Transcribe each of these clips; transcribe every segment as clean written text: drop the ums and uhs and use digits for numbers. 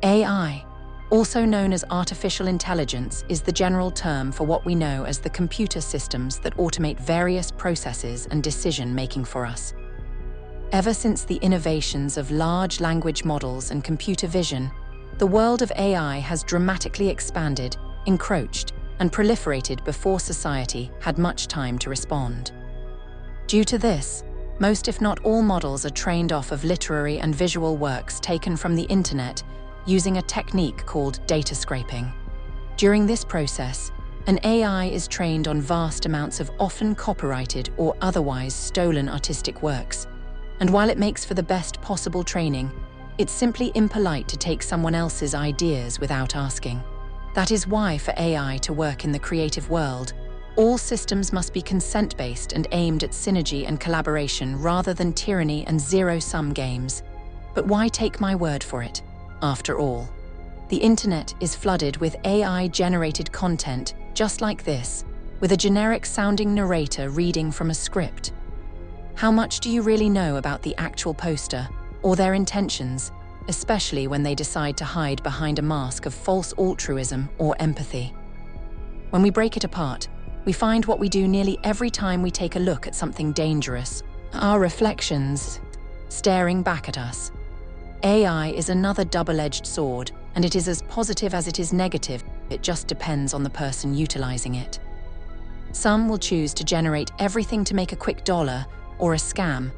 AI, also known as artificial intelligence, is the general term for what we know as the computer systems that automate various processes and decision-making for us. Ever since the innovations of large language models and computer vision, the world of AI has dramatically expanded, encroached, and proliferated before society had much time to respond. Due to this, most if not all models are trained off of literary and visual works taken from the internet using a technique called data scraping. During this process, an AI is trained on vast amounts of often copyrighted or otherwise stolen artistic works, and while it makes for the best possible training, it's simply impolite to take someone else's ideas without asking. That is why for AI to work in the creative world, all systems must be consent-based and aimed at synergy and collaboration rather than tyranny and zero-sum games. But why take my word for it? After all, the internet is flooded with AI-generated content just like this, with a generic-sounding narrator reading from a script. How much do you really know about the actual poster or their intentions, especially when they decide to hide behind a mask of false altruism or empathy? When we break it apart, we find what we do nearly every time we take a look at something dangerous, our reflections staring back at us. AI is another double-edged sword, and it is as positive as it is negative. It just depends on the person utilizing it. Some will choose to generate everything to make a quick dollar or a scam.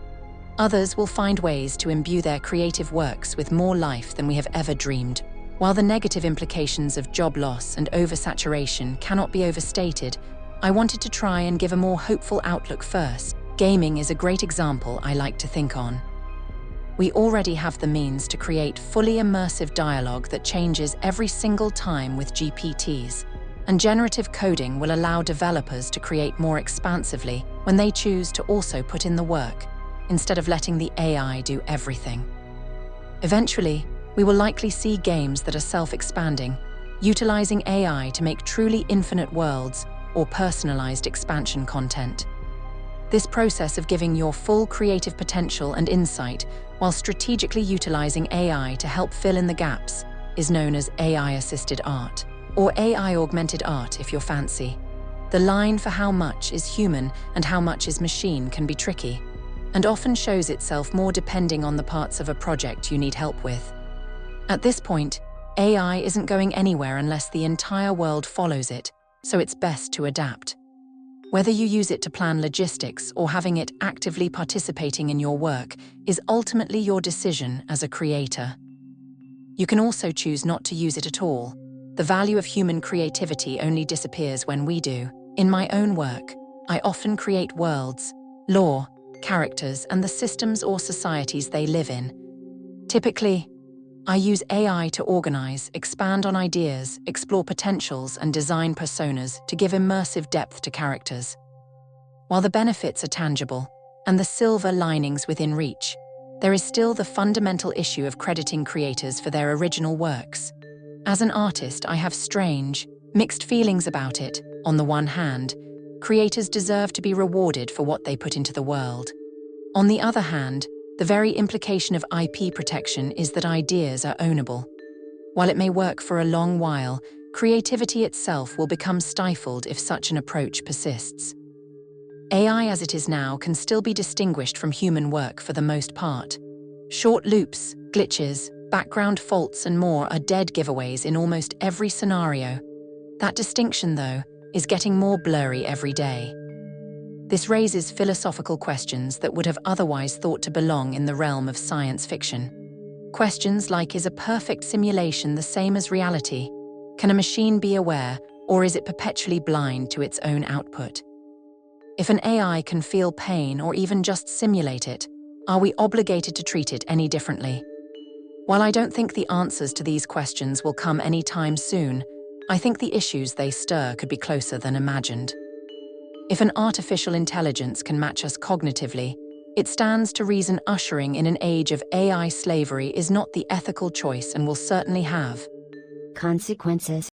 Others will find ways to imbue their creative works with more life than we have ever dreamed. While the negative implications of job loss and oversaturation cannot be overstated, I wanted to try and give a more hopeful outlook first. Gaming is a great example I like to think on. We already have the means to create fully immersive dialogue that changes every single time with GPTs, and generative coding will allow developers to create more expansively when they choose to also put in the work, instead of letting the AI do everything. Eventually, we will likely see games that are self-expanding, utilizing AI to make truly infinite worlds or personalized expansion content. This process of giving your full creative potential and insight while strategically utilizing AI to help fill in the gaps is known as AI-assisted art, or AI-augmented art if you're fancy. The line for how much is human and how much is machine can be tricky, and often shows itself more depending on the parts of a project you need help with. At this point, AI isn't going anywhere unless the entire world follows it, so it's best to adapt. Whether you use it to plan logistics or having it actively participating in your work is ultimately your decision as a creator. You can also choose not to use it at all. The value of human creativity only disappears when we do. In my own work, I often create worlds, lore, characters, and the systems or societies they live in. Typically, I use AI to organize, expand on ideas, explore potentials, and design personas to give immersive depth to characters. While the benefits are tangible, and the silver linings within reach, there is still the fundamental issue of crediting creators for their original works. As an artist, I have strange, mixed feelings about it. On the one hand, creators deserve to be rewarded for what they put into the world. On the other hand, the very implication of IP protection is that ideas are ownable. While it may work for a long while, creativity itself will become stifled if such an approach persists. AI as it is now can still be distinguished from human work for the most part. Short loops, glitches, background faults, and more are dead giveaways in almost every scenario. That distinction, though, is getting more blurry every day. This raises philosophical questions that would have otherwise thought to belong in the realm of science fiction. Questions like, is a perfect simulation the same as reality? Can a machine be aware, or is it perpetually blind to its own output? If an AI can feel pain or even just simulate it, are we obligated to treat it any differently? While I don't think the answers to these questions will come anytime soon, I think the issues they stir could be closer than imagined. If an artificial intelligence can match us cognitively, it stands to reason ushering in an age of AI slavery is not the ethical choice and will certainly have consequences.